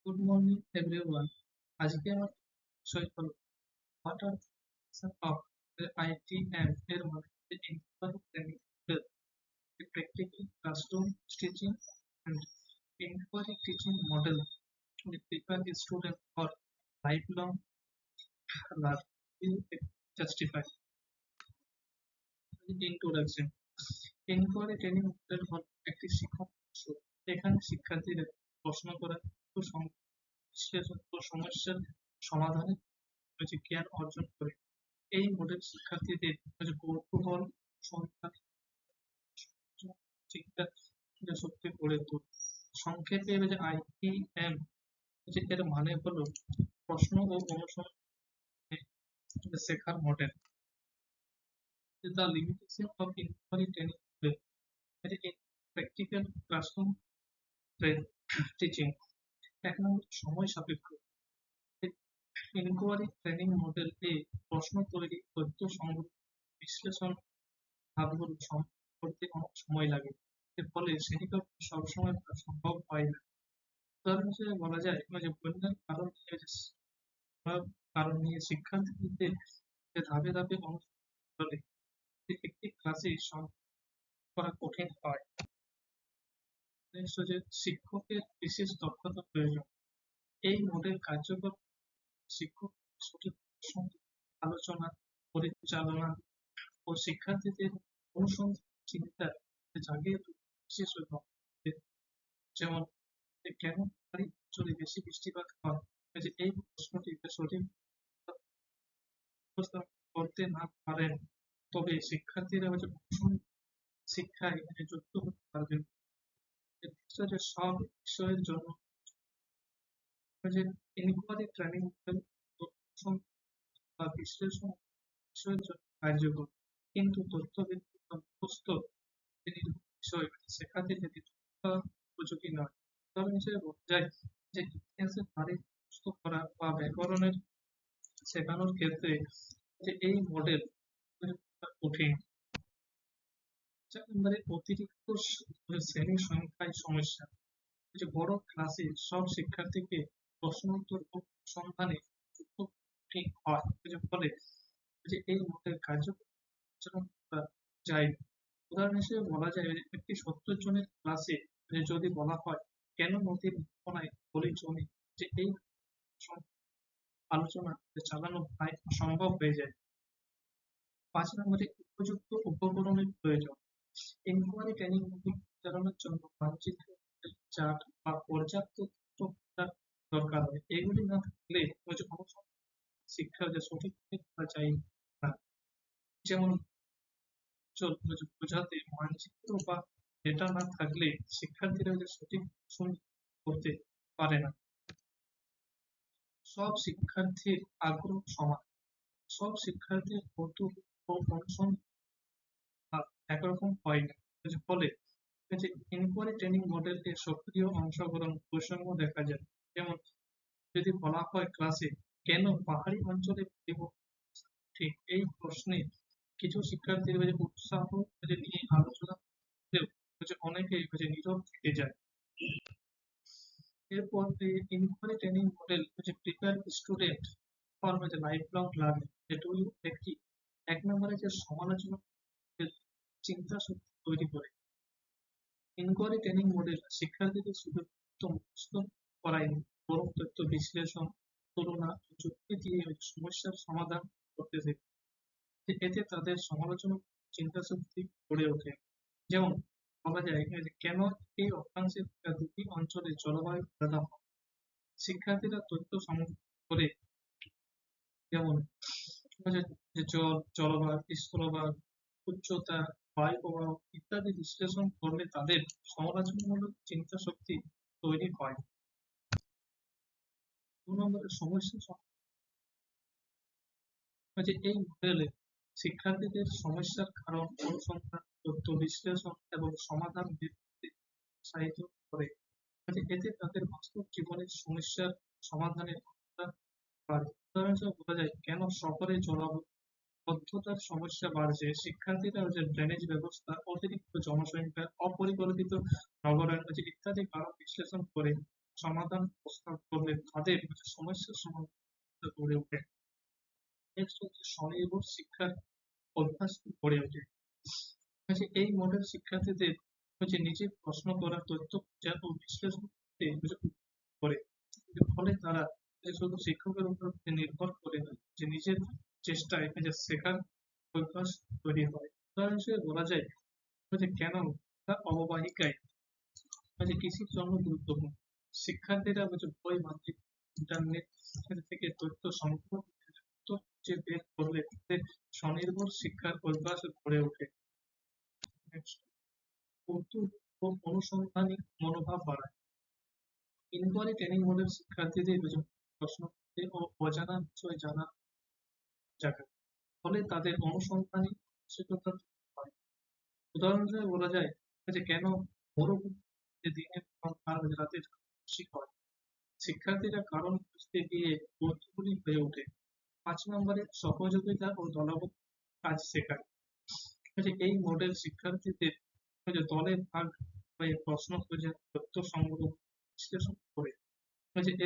Good morning everyone. আজকে আমার বিষয় হলো হোয়াট আর অফ আইটিএম এর মধ্যে inquiry training practical classroom teaching and inquiry teaching model to prepare a student for lifelong learning will justify. Introduction. Inquiry training model হল একটি শিক্ষণ কৌশল। এখানে শিক্ষার্থীরা প্রশ্ন করা ও বিশ্লেষণ ও সমস্যার সমাধানে জ্ঞান অর্জন করে। এই মডেল শিক্ষার্থীদের কৌতূহল, সন্ধান, চিন্তা শক্তি গড়ে তোলে। সংক্ষেপে আইটিএম এর মানে হলো প্রশ্ন ও অনুসন্ধানে শেখার model. The limitation of inquiry training model in practical classroom teaching. এক নম্বর সময় সাপেক্ষ। ইনকোয়ারি ট্রেনিং মডেল এ প্রশ্ন তৈরি, তথ্য সংগ্রহ, বিশ্লেষণ ভাগগুলো করতে অনেক সময় লাগে। এর ফলে শ্রেণীকক্ষ সবসময় সম্ভব হয় না। উদাহরণ হিসেবে বলা যায় যে বন্যার কারণ নিয়ে শিক্ষার্থীদের ধাপে ধাপে অনুসরণ করে একটি ক্লাসে করা কঠিন হয়। যে শিক্ষকের বিশেষ দক্ষতা প্রয়োজন। এই মডেল কার্যকর শিক্ষক সঠিক আলোচনা, পরিচালনা ও শিক্ষার্থীদের অনুসন্ধান চিন্তা জাগিয়ে বিশেষজ্ঞ। যেমন কেন পাহাড়ি অঞ্চলে বেশি বৃষ্টিপাত হয়, যে এই প্রশ্নটি সঠিক উপস্থাপন করতে না পারেন তবে শিক্ষার্থীরা শিক্ষায় যুক্ত হতে পারবেন। সব বিষয়ের জন্য ইনকোয়ারি ট্রেনিং মডেল বা বিশ্লেষণ বিষয়ের জন্য কার্যকর, কিন্তু তথ্যভিত্তিক বা মুখস্থ বিষয় শেখাতে যেতে উপযোগী নয়। উদাহরণ হিসেবে বলা যায় যে ইতিহাসের তারিখ মুখস্থ করা বা ব্যাকরণের শেখানোর ক্ষেত্রে এই মডেল কঠিন। 4 নম্বরে অতিরিক্ত শ্রেণী সংখ্যায় সমস্যা। বড় ক্লাসে সব শিক্ষার্থীকে প্রশ্নোত্তর ও সন্ধানে ঠিক হয়, ফলে এই মডেল কার্যকর করা যায়। উদাহরণ হিসেবে বলা যায় একটি 70 জনের ক্লাসে যদি বলা হয় কেন নদীর কোনায় গলি জমি, যে এই আলোচনা চালানো প্রায় অসম্ভব হয়ে যায়। 5 নম্বরে উপযুক্ত উপকরণের প্রয়োজন। ইনকোয়ারি ট্রেনিং পরিচালনার জন্য মানচিত্র, চার্ট বা পর্যাপ্ত তথ্য দরকার হয়। এগুলি না থাকলে শিক্ষা সঠিক করা যায় না। যেমন বোঝাতে মানচিত্র বা ডেটা না থাকলে শিক্ষার্থীরা সঠিক করতে পারে না। সব শিক্ষার্থীর আগ্রহ সমান। সব শিক্ষার্থীর কৌতূহল ও অনুসন্ধান একরকম হয় না। ফলে ইনকোয়ারি ট্রেনিং মডেল এর সক্রিয় অংশগ্রহণ প্রসঙ্গ দেখা যায়। যেমন যদি বলা হয় ক্লাসে কেন পাহাড়ি অঞ্চলে ঠিক, এই প্রশ্নে কিছু শিক্ষার্থীর উৎসাহ নিয়ে আলোচনা অনেকেই নীরব থেকে যায়। এরপর inquiry training model prepare student for lifelong learning. একটি 1 নম্বরে সমালোচনা চিন্তা শক্তি তৈরি করে। ইনকোয়ারি ট্রেনিং মডেল শিক্ষার্থীদের শুধু মুখস্থ করায়নি, বরং তথ্য বিশ্লেষণ, তুলনা, যুক্তি দিয়ে সমস্যার সমাধান করতে শেখে। এতে তাদের সমালোচনা চিন্তা শক্তি গড়ে ওঠে। যেমন বলা যায় কেন এই অক্ষাংশের দুটি অঞ্চলে জলবায়ু আলাদা হয়। শিক্ষার্থীরা তথ্য সংগ্রহ করে, যেমন জলভাগ, স্থলভাগ, উচ্চতা, বায়ু প্রবাহ ইত্যাদি বিশ্লেষণ করলে তাদের সমালোচনামূলক চিন্তা শক্তি তৈরি হয়। 2 নম্বরে সমস্যা এই মডেলে শিক্ষার্থীদের সমস্যার কারণ অনুসন্ধান, তথ্য বিশ্লেষণ এবং সমাধান উৎসাহিত করে। এতে তাদের বাস্তব জীবনের সমস্যার সমাধানের বাড়ে। উদাহরণ হিসেবে বলা যায় কেন শহরে জলাবদ্ধতার সমস্যা বাড়ছে। শিক্ষার্থীরা ড্রেনেজ ব্যবস্থা, অতিরিক্ত জনসংখ্যা, অপরিকল্পিত নগরায়ণ ইত্যাদি কারণ বিশ্লেষণ করে সমাধান প্রস্তাব করলে তাদের সমস্যার সমাধান গড়ে ওঠে। নেক্সট হচ্ছে স্বনির্ভর শিক্ষার অভ্যাস গড়ে ওঠে। এই মডেল শিক্ষার্থীদের নিজের প্রশ্ন করা, তথ্য খোঁজা ও বিশ্লেষণ করতে করে। ফলে তারা শুধু শিক্ষকের উপর নির্ভর করে না, নিজের চেষ্টায় শেখার অভ্যাস তৈরি হয়। উদাহরণ হিসেবে বলা যায় কেন তা অববাহিকায় কৃষির জন্য গুরুত্বপূর্ণ। শিক্ষার্থীরা বই, মানচিত্র, ইন্টারনেট থেকে তথ্য সংগ্রহ খুঁজে বের করলে তাদের স্বনির্ভর শিক্ষার অভ্যাস গড়ে ওঠে। কৌতূহল ও অনুসন্ধানী মনোভাব বাড়ায়। ইনকোয়ারি ট্রেনিং মডেল শিক্ষার্থীদের প্রশ্ন করতে ও অজানা বিষয় জানা জাগায়। ফলে তাদের অনুসন্ধানী মানসিকতা হয়। উদাহরণ হিসেবে বলা যায় কেন মরুভূমিতে দিনের পর রাতে বেশি হয়। শিক্ষার্থীরা কারণ খুঁজতে গিয়ে কৌতূহলী হয়ে ওঠে। 5 নম্বরে সহযোগিতা ও দলগত কাজ শেখায়। এই মডেল শিক্ষার্থীদের দলে ভাগ হয়ে প্রশ্ন খুঁজে তথ্য সংগ্রহ বিশ্লেষণ করে।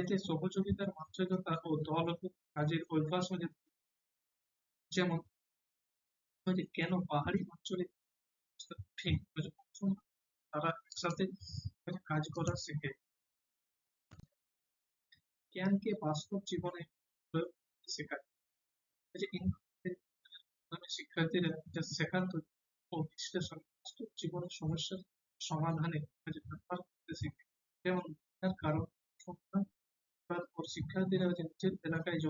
এতে সহযোগিতার মানসিকতা ও দলগত কাজের অভ্যাস যেমন কেন পাহাড়ি অঞ্চলে ঠিক তারা একসাথে কাজ করা শেখে। জ্ঞানকে বাস্তব জীবনে প্রয়োগ করতে শেখায়। শিক্ষার্থীরা শেখার ও বিশ্লেষণ বাস্তব জীবনের সমস্যার সমাধানে ব্যবহার করতে শেখে। যেমন তার কারণ সমাধান করার পর শিক্ষার্থীরা নিজের এলাকায়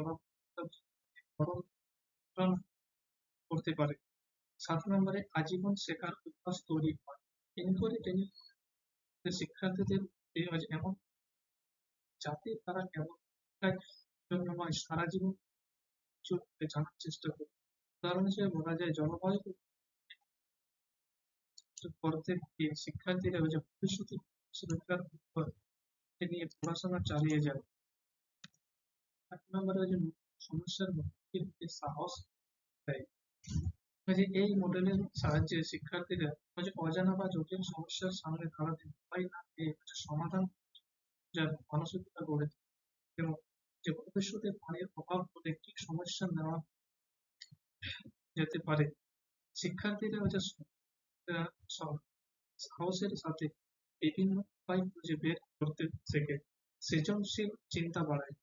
করতে পারে। 7 নম্বরে আজীবন শেখার অভ্যাস তৈরি হয়। এনকোয়ারি ট্রেনিং শিক্ষার্থীদের এমন যাতে তারা কেবল জন্য নয়, সারা জীবন জানার চেষ্টা করে। উদাহরণ হিসেবে বলা যায় জলবায়ু করতে গিয়ে শিক্ষার্থীরা ভবিষ্যতে রোজগার নিয়ে পড়াশোনা চালিয়ে যায়। 8 নম্বরে সমস্যার মুখোমুখি হতে সাহস দেয়। এই মডেলের সাহায্যে শিক্ষার্থীরা অজানা বা জটিল সমস্যার সামনে দাঁড়াতে ভয় না পেয়ে সমাধান যার মানসিকতা গড়ে তোলে। এবং ভবিষ্যতে পানির অভাব হলে কি সমস্যা নেওয়া যেতে পারে। শিক্ষার্থীরা সাহসের সাথে বিভিন্ন উপায় খুঁজে বের করতে শেখে। সৃজনশীল চিন্তা বাড়ায়।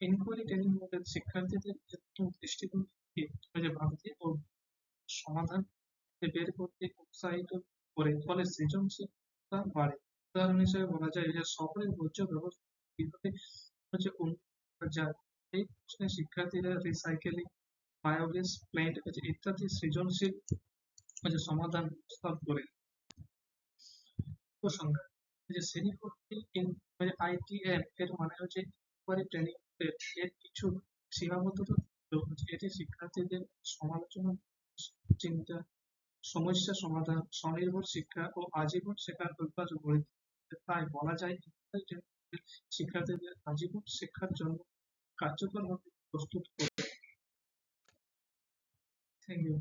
ইনকোয়ারি ট্রেনিং মডেল শিক্ষার্থীদের দৃষ্টিভঙ্গি ভাবতে ও সমাধান বের করতে উৎসাহিত করে। ফলে সৃজনশীলতা বাড়ে। উদাহরণ হিসেবে বলা যায় শহরের বর্জ্য ব্যবস্থা কিভাবে যায় এই প্রশ্নে শিক্ষার্থীরা রিসাইকেলিং, বায়োগ্যাস প্ল্যান্ট ইত্যাদি সৃজনশীল সমাধান প্রস্তাব করে। উপসংহার শ্রেণীকক্ষে ITM এর মানে ইনকোয়ারি ট্রেনিং এর কিছু সীমাবদ্ধতা এটি শিক্ষার্থীদের সমালোচনা, চিন্তা, সমস্যা সমাধান, স্বনির্ভর শিক্ষা ও আজীবন শেখার অভ্যাস গড়ে তোলে। তাই বলা যায় শিক্ষার্থীদের আজীবন শিক্ষার জন্য কার্যকরভাবে প্রস্তুত করে। Thank you.